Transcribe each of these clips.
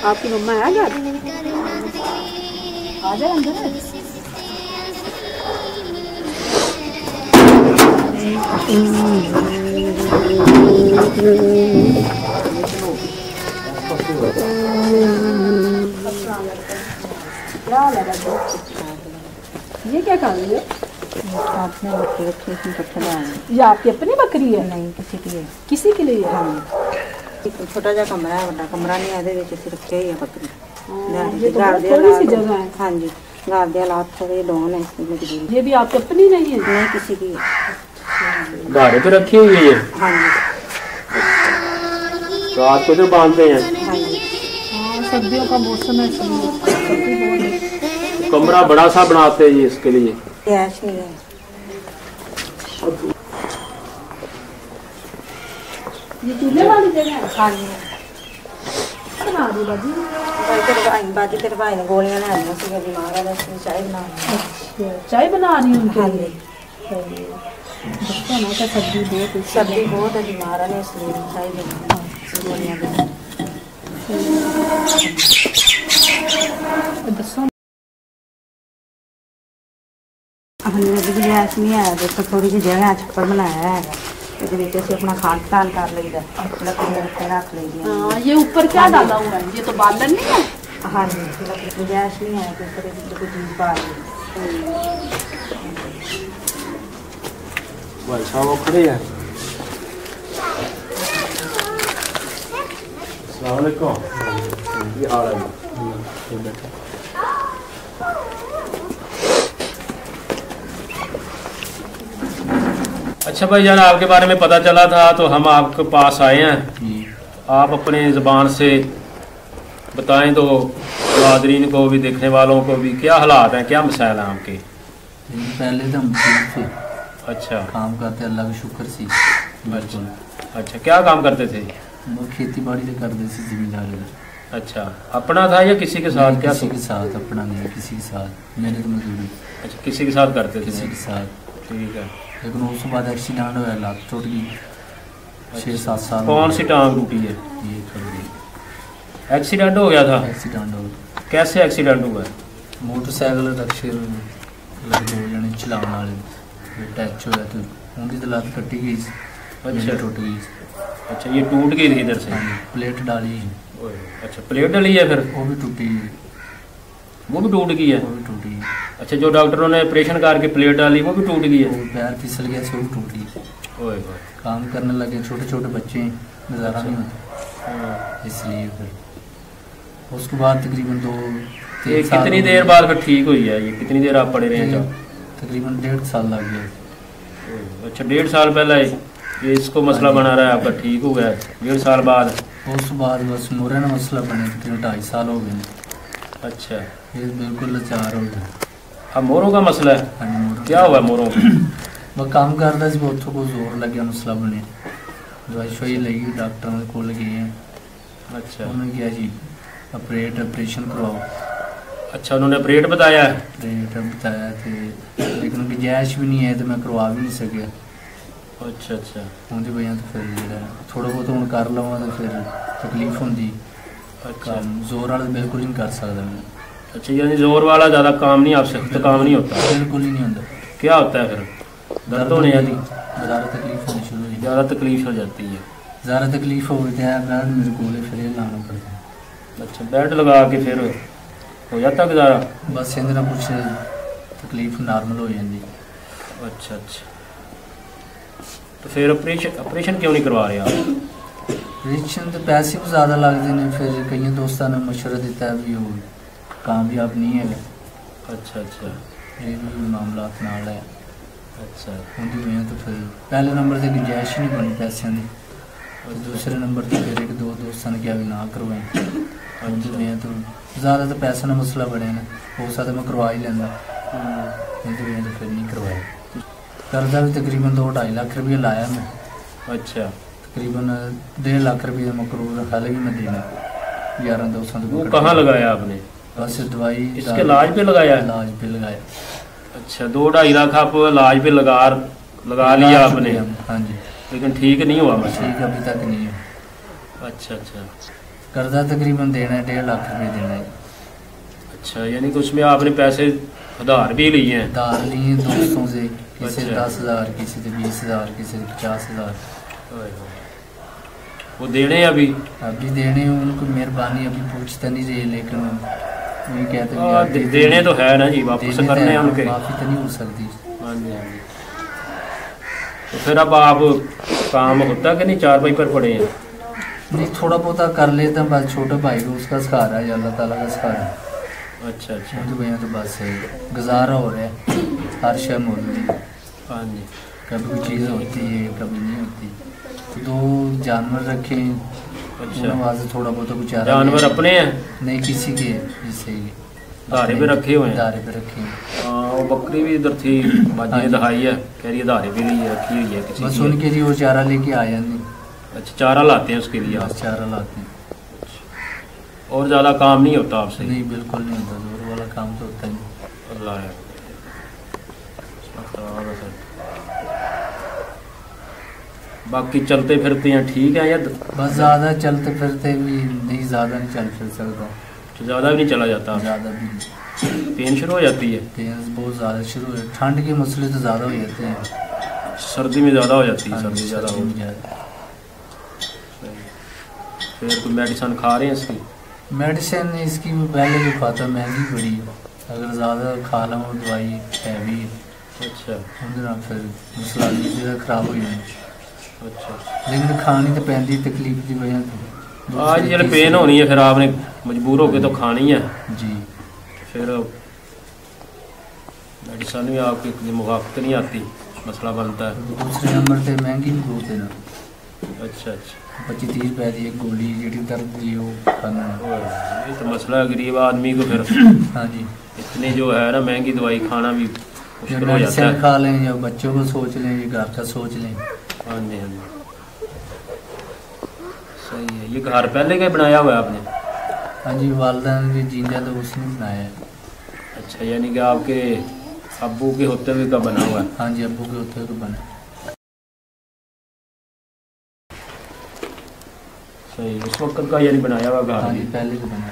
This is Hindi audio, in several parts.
आपकी मम्मा है घर? आ जाए अंदर। ये क्या खा रही है? आपने बकरी रखी इसमें पत्थर डालने। ये आपकी अपनी बकरी है? नहीं, किसी की है। किसी के लिए? हाँ, एक छोटा जा कमरा है, बड़ा कमरा नहीं है, रखे ही है बकरी। ये तो थोड़ी सी जगह है। हाँ जी, घर के हालात थोड़े डाउन है इसमें। ये भी आपकी अपनी नहीं है? नहीं, किसी की गाड़ी पे रखी हुई है ये? हाँ जी। रात को जो बांधते हैं? हाँ जी। हाँ, सर्दियों का मौसम है, सर्दी बहुत है। कमरा बड़ा सा बनाते हैं ये इसके लिए? गैस नहीं है। ये चूल्हे वाली जगह है? हाँ जी। बना दी बाजी। बाजी तेरे भाई ने गोलियां ले आनी सी, बीमार है, चाय बना। अच्छा, चाय बना रही हूँ उनके लिए? बच्चा ना का सर्दी बहुत है, बीमार है इसलिए चाय बना गोलियां बना। हमने अभी गैस नहीं है, तो थोड़ी सी जगह छप्पर बनाया है, अपना खान पान कर लीदा, लकड़ी रख ली। हाँ, ये ऊपर क्या डाला हुआ है? ये तो बालन नहीं है? हाँ जी, लकड़ी गैस नहीं है तो कोई चीज पा ली। भाई साहब वो खड़े हैं। अस्सलाम वालेकुम। ये हाल है? अच्छा भाई जान, आपके बारे में पता चला था तो हम आपके पास आए हैं। आप अपनी ज़बान से बताएं तो नाज़रीन को भी, देखने वालों को भी, क्या हालात हैं, क्या मसाइल हैं आपके? पहले तो हम ठीक थे। अच्छा, काम करते, अल्लाह का शुक्र सी। अच्छा, क्या काम करते थे? वो खेती बाड़ी से करते थे, जिम्मेदारी। अच्छा, अपना था या किसी के साथ? क्या किसी के साथ, अपना नहीं, किसी के साथ। मैंने तो मजदूरी। अच्छा, किसी के साथ करते थे? किसी के साथ। ठीक है। लेकिन उसके बाद एक्सीडेंट हुआ, लात टूट गई। 6-7 साल। कौन सी टांग टूटी है? ये कर गई। एक्सीडेंट हो गया था? एक्सीडेंट हो गया। कैसे एक्सीडेंट हुआ? मोटरसाइकिल रक्शे लगे 2 जने चलाने वाले, टच होया तो उनकी तो लात कटी गई। अच्छा, टूट गई। अच्छा, ये टूट गई थी इधर से? प्लेट डाली। अच्छा, प्लेट डली है, फिर वो भी टूटी, वो भी टूट गई है? वो भी टूटी। अच्छा, जो डॉक्टरों ने ऑपरेशन करके प्लेट डाली वो भी टूट गई है? पैर फिसल गया, सब टूट गई। ओए काम करने लगे, छोटे छोटे बच्चे, गुजारा नहीं होता, इसलिए फिर उसके बाद तकरीबन 2-3 साल। कितनी देर बाद फिर ठीक हुई है ये? कितनी देर आप पड़े रहे? तकरीबन 1.5 साल लग गया। अच्छा, 1.5 साल पहले ये इसको मसला बना रहा है आपका, ठीक हो गया 1.5 साल बाद? उस बाद बस मोरे ना मसला बने, तकरीबन 2.5 साल हो गए। अच्छा, ये बिल्कुल लाचार हो गया। अब मोरों का मसला है? हाँ, क्या हुआ मोरों? मैं काम करता सी, उतों को जोर लग गया, मसला बने, दवाई शवाई लगी, डॉक्टर को गए हैं। अच्छा, उन्होंने क्या जी ऑपरेशन करवाओ। अच्छा, उन्होंने ऑपरेट बताया? ऑपरेट बताया थे, लेकिन गुंजाइश भी नहीं है तो मैं करवा भी नहीं सकिया। अच्छा अच्छा, उनकी वजह तो फिर जो थोड़ा बहुत हूँ कर लवा तो फिर तकलीफ होंगी। अच्छा, जोर वाला बिल्कुल नहीं कर सकता मैं। अच्छा, यानी जोर वाला ज़्यादा काम नहीं, आपसे तो काम नहीं होता? बिल्कुल ही नहीं होता। क्या होता है फिर? दर्द होने आती? ज़्यादा तकलीफ होनी शुरू हुई। ज़्यादा तकलीफ हो जाती है? ज़्यादा तकलीफ हो गई है, बेड मेरे को फिर लाना पड़ता है। अच्छा, बेड लगा के फिर हो जाता गुजारा? बस इंद ना कुछ तकलीफ नॉर्मल हो जाती। अच्छा अच्छा, तो फिर ऑपरेशन क्यों नहीं करवा रहे आप? ऑपरेशन तो पैसे भी ज़्यादा लगते हैं, फिर कई दोस्तों ने मशवरा दिता है भी वो कामयाब नहीं है। अच्छा अच्छा, ये भी मामला नाल है। अच्छा, उनकी वजह तो फिर पहले नंबर से गुंजाइश ही नहीं बनी पैसों की, और दूसरे नंबर पर फिर 1-2 दोस्तों ने क्या भी ना करवाई। मैं तो ज़्यादा तो पैसे का मसला बने ना, हो सकता मैं करवा ही लेंदा, नहीं तो मैं तो फिर नहीं करवाया। कर्जा भी तकरीबन 2-2.5 लाख रुपये लाया मैं। अच्छा, तकरीबन 1.5 लाख रुपये मकरूर हाल भी मैं देना 11-200। वो कहाँ लगाया आपने? बस दवाई इसके इलाज पे लगाया? इलाज पे लगाया। अच्छा, 2-2.5 लाख आप इलाज पे लगा लिया आपने? हाँ जी, लेकिन ठीक नहीं हुआ मसला? ठीक अभी तक नहीं है। अच्छा अच्छा, कर्जा तकरीबन देना है 1.5 लाख रुपये देना है। अच्छा, यानी कि उसमें आपने पैसे उधार भी लिए हैं? उधार लिए दोस्तों से, किसी से अच्छा। 10,000, किसी से 20,000, किसी से 50,000। वो देने हैं अभी? अभी देने हैं, उनको मेहरबानी अभी पूछता नहीं रहे, लेकिन वही कहते हैं हाँ, यार देने तो है ना जी, वापस देने करने हैं तो है, उनके। माफी तो नहीं हो सकती। हाँ जी हाँ जी। तो फिर अब आप काम होता कि नहीं, 4 भाई पर पड़े हैं? नहीं, थोड़ा बहुत कर लेता हूँ, बस छोटे भाई को उसका सहारा है, अल्लाह ताला का सहारा है। अच्छा अच्छा, तो भैया तो बस गुजारा हो रहा है, हर शय मौजूद है। हाँ जी। कभी कोई चीज़ होती है, कभी नहीं होती। तो 2 जानवर रखे, अच्छा, वहाँ से थोड़ा बहुत गुजारा। जानवर अपने हैं? नहीं, किसी के, जैसे धारे पे रखे हुए हैं? धारे पे रखे हैं। हाँ, वो बकरी भी इधर थी, बाजी ने दिखाई है, कह रही है धारे पे नहीं रखी हुई है किसी बस की। उनके लिए वो चारा लेके आ जाते। अच्छा, चारा लाते हैं उसके लिए आप? बस चारा लाते हैं। और ज़्यादा काम नहीं होता आपसे? नहीं, बिल्कुल नहीं होता, जोर वाला काम तो होता ही नहीं। अल्लाह है। बाकी चलते फिरते हैं ठीक है या? बस ज़्यादा चलते फिरते भी नहीं, ज़्यादा नहीं चल फिर सकता, ज़्यादा भी नहीं चला जाता? ज़्यादा भी नहीं। पेन शुरू हो जाती है? पेन बहुत ज़्यादा शुरू है, ठंड के मसले तो ज़्यादा हो जाते हैं। सर्दी में ज़्यादा हो जाती है? हाँ, सर्दी ज़्यादा हो सर्दी में ज़्यादा। फिर कोई मेडिसिन खा रहे हैं इसकी? मेडिसिन इसकी पहले जो खाता महंगी बड़ी है, अगर ज़्यादा खा लूँ दवाई हैवी है, अच्छा उनके फिर मसला नींद खराब हो जाए। अच्छा, लेकिन खानी तो पैंती तकलीफ की वजह तो आज जब पेन होनी है फिर आपने मजबूर होकर तो खानी है जी। फिर मेडिसिन भी आपकी मुआफ़त नहीं आती, मसला बनता है। दूसरे नंबर पे महंगी भी बहुत है ना। अच्छा अच्छा, 25-30 रुपए की एक गोली जी दर्द की वो खाना है। ये तो मसला है गरीब आदमी को, फिर हाँ जी, इतनी जो है ना महंगी दवाई खाना भी या मुश्किल हो जाता मेडिसिन है। खा लें, या बच्चों को सोच लें, या घर का सोच लें। हाँ जी हाँ जी, सही है। ये घर पहले का ही बनाया हुआ है आपने? हाँ जी, वालदा ने जिंदा तो उसने बनाया है। अच्छा, यानी कि आपके अब्बू के होते हुए का बना हुआ है? हाँ जी, अब्बू के होते तो बना। सही, उस वक्त का यानी बनाया हुआ घर? हाँ जी, पहले तो बना।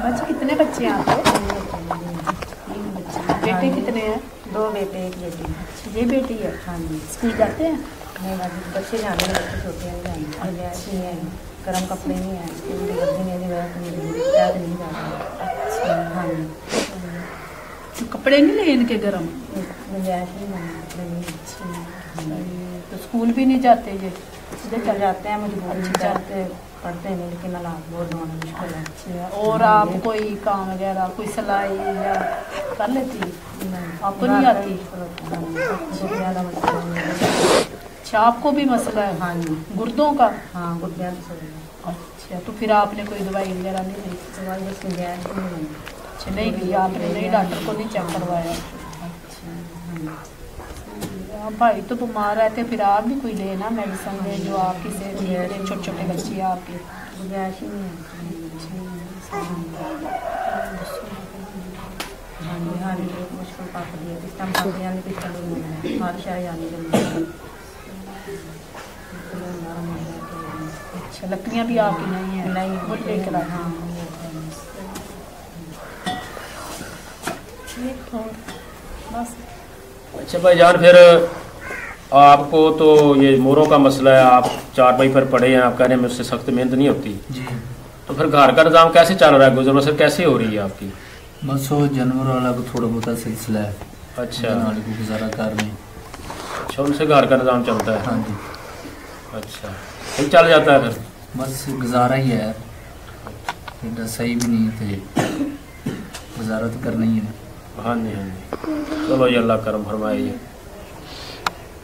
बच्चे कितने बच्चे हैं आपके? 3 बच्चे। बेटे कितने हैं? 2 बेटे 1 बेटी। ये बेटी है? हाँ जी। स्कूल जाते हैं? नहीं बाजी, बच्चे जाने हैं, बच्चे छोटे हैं, जाने गुंजाइश नहीं है, गर्म कपड़े नहीं है, इसकी गर्दी नहीं वजह से नहीं जा रहा। अच्छा, हाँ जी, तो कपड़े नहीं लिए इनके गर्म? गुंजाइश नहीं है। तो स्कूल भी नहीं जाते ये? सीधे चल जाते हैं, मजबूरी अच्छा। जाते पढ़ते नहीं, लेकिन हालात बहुत होना मुश्किल है। अच्छा, और आप कोई काम वगैरह, कोई सिलाई या कर लेती? आपको नहीं आती? ज़्यादा मसला नहीं। अच्छा, आपको भी मसला है? हाँ जी। गुर्दों का? हाँ, गुर्दियाँ तो सही है। अच्छा, तो फिर आपने कोई दवाई वगैरह नहीं ली? दवाई बस गुंजाइश नहीं है। अच्छा, नहीं लिया आपने? नहीं, डॉक्टर को नहीं चेक करवाया? हाँ, भाई तो बीमार रहते, फिर आप भी कोई लेना मेडिसिन ले जो आपकी सेहत ठीक रहे। छोटे छोटे बच्चे हैं आपके? गुंजाइश ही नहीं है। हाँ जी, हाँ जी, बहुत मुश्किल पाप दिया, किस टाइम पाप यानी किस टाइम नहीं है, बारिश आ जानी जल्दी। अच्छा, लकड़ियाँ भी आपकी नहीं है? नहीं, वो लेकर आए? हाँ। ठीक, और बस। अच्छा भाईजान, फिर आपको तो ये मोरों का मसला है, आप 4 भाई पर पड़े हैं, आप कह रहे हैं मुझसे सख्त मेहनत नहीं होती, जी। तो फिर घर का निज़ाम कैसे चल रहा है, गुजर बसर कैसे हो रही है आपकी? बस वो जानवर वाला को थोड़ा बहुत सिलसिला है। अच्छा वाले को गुजारा कर रहे हैं। अच्छा, उनसे घर का निज़ाम चलता है? हाँ जी, अच्छा, सही चल जाता है फिर? बस गुजारा ही है, इतना सही भी नहीं थे, गुजारा तो करना ही है। हाँ जी हाँ जी, चलो ये अल्लाह करम फरमाइए।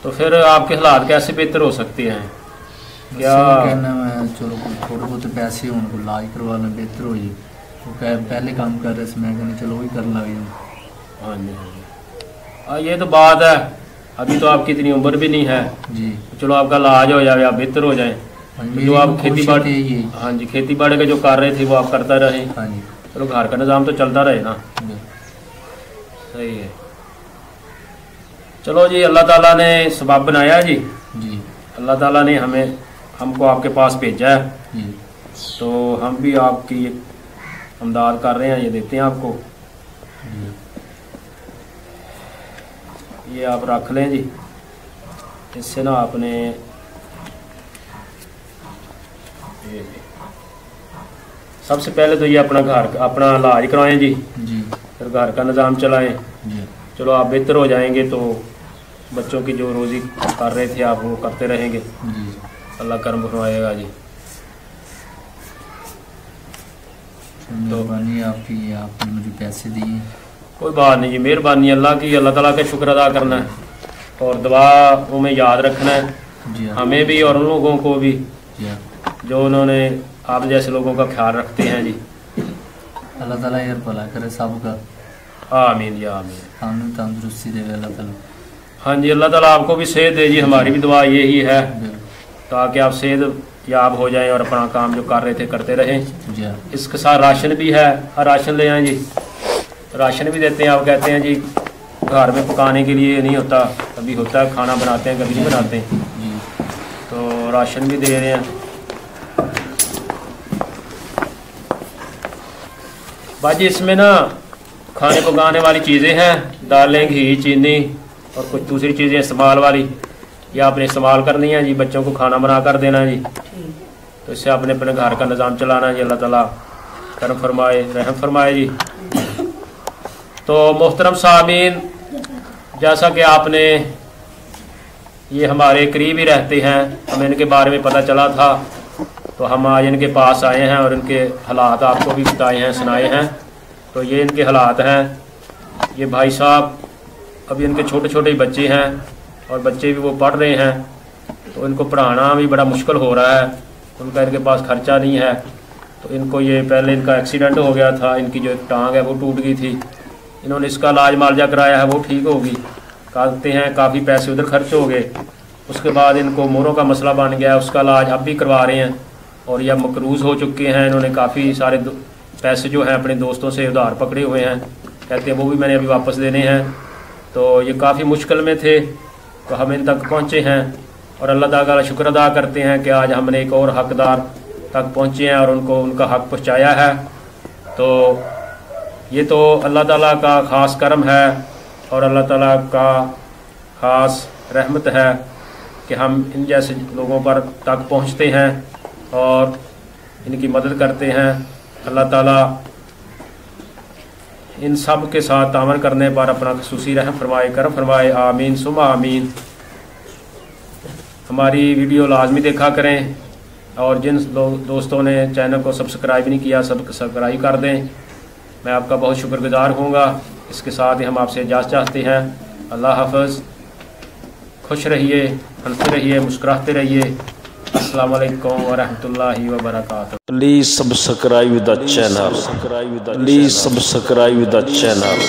तो फिर आपके हालात कैसे बेहतर हो सकते हैं? क्या कहना मैं चलो कोई थोड़े बहुत पैसे होने को इलाज करवा लें बेहतर हो जाए। वो पहले काम कर रहे थे, मैं कहना चलो वही कर लगे। हाँ जी हाँ, ये तो बात है, अभी तो आपकी इतनी उम्र भी नहीं है जी, चलो आपका इलाज हो जाए, आप बेहतर हो जाए। जो आप खेती बाड़ी, हाँ जी, खेती बाड़ी का जो कर रहे थे वो आप करता रहे। हाँ जी, चलो घर का निज़ाम तो चलता रहे ना। जी। सही है। चलो जी, अल्लाह ताला ने सबब बनाया जी, जी अल्लाह ताला ने हमको आपके पास भेजा है, जी तो हम भी आपकी इमदाद कर रहे हैं, ये देते हैं आपको। जी। ये आप रख लें जी, इससे ना आपने सबसे पहले तो ये अपना इलाज कराएं जी, जी फिर घर का निज़ाम चलाएं। जी। चलो आप बेहतर हो जाएंगे तो बच्चों की जो रोज़ी कर रहे थे आप वो करते रहेंगे, जी। अल्लाह करम फरमाएगा जी। मेहरबानी आपकी, आपने मुझे पैसे दिए। कोई बात नहीं जी, मेहरबानी अल्लाह की, अल्लाह ताला का शुक्र अदा करना है और दुआ में याद रखना है, जी हाँ। हमें भी और उन लोगों को भी जी हाँ। जो उन्होंने आप जैसे लोगों का ख्याल रखते हैं जी। अल्लाह ताला यार भला करे सबका। आमीन जी आमीन। हमें तंदुरुस्ती देवे अल्लाह ताला। हाँ जी, अल्लाह ताला आपको भी सेहत दे जी, हमारी भी दुआ यही है बिल्कुल। ताकि आप सेहत याब हो जाएं और अपना काम जो कर रहे थे करते रहें। जी हाँ। इसके साथ राशन भी है, राशन ले आएँ जी, राशन भी देते हैं। आप कहते हैं जी घर में पकाने के लिए नहीं होता, कभी होता है खाना बनाते हैं कभी नहीं बनाते हैं, जी। तो राशन भी दे रहे हैं। बाजी इसमें ना खाने पकाने वाली चीज़ें हैं, दालें, घी, चीनी और कुछ दूसरी चीज़ें इस्तेमाल वाली, ये आपने इस्तेमाल करनी है जी, बच्चों को खाना बना कर देना है जी। तो इससे आपने अपने घर का निज़ाम चलाना है जी। अल्लाह ताला करम फरमाए, रहम फरमाए जी। तो मोहतरम सामीन, जैसा कि आपने, ये हमारे करीब ही रहते हैं, हमें इनके बारे में पता चला था तो हम आज इनके पास आए हैं और इनके हालात आपको भी बताए हैं, सुनाए हैं। तो ये इनके हालात हैं। ये भाई साहब अभी इनके छोटे छोटे बच्चे हैं और बच्चे भी वो पढ़ रहे हैं, तो इनको पढ़ाना भी बड़ा मुश्किल हो रहा है, उनका इनके पास खर्चा नहीं है। तो इनको ये पहले इनका एक्सीडेंट हो गया था, इनकी जो एक टांग है वो टूट गई थी, इन्होंने इसका इलाज मालजा कराया है, वो ठीक होगी, कहते हैं काफ़ी पैसे उधर खर्च हो गए। उसके बाद इनको मोरों का मसला बन गया, उसका इलाज अब भी करवा रहे हैं और ये अब मकरूज़ हो चुके हैं। इन्होंने काफ़ी सारे पैसे जो हैं अपने दोस्तों से उधार पकड़े हुए हैं, कहते हैं वो भी मैंने अभी वापस देने हैं। तो ये काफ़ी मुश्किल में थे, तो हम इन तक पहुँचे हैं और अल्लाह ताला का शुक्र अदा करते हैं कि आज हमने एक और हकदार तक पहुँचे हैं और उनको उनका हक पहुँचाया है। तो ये तो अल्लाह ताला का ख़ास करम है और अल्लाह ताला का ख़ास रहमत है कि हम इन जैसे लोगों पर तक पहुँचते हैं और इनकी मदद करते हैं। अल्लाह ताला इन सब के साथ तामन करने पर अपना खसूसी रहम फरमाए, करम फरमाए। आमीन सुमा आमीन। हमारी वीडियो लाजमी देखा करें और जिन दोस्तों ने चैनल को सब्सक्राइब नहीं किया सब्सक्राइब कर दें, मैं आपका बहुत शुक्रगुजार होऊंगा। इसके साथ ही हम आपसे इजाज़त चाहते हैं। अल्लाह हाफ़िज़। खुश रहिए, हंसते रहिए, मुस्कुराते रहिए। अस्सलाम वालेकुम व रहमतुल्लाहि व बरकातहू। Please subscribe the channel. Please subscribe the channel.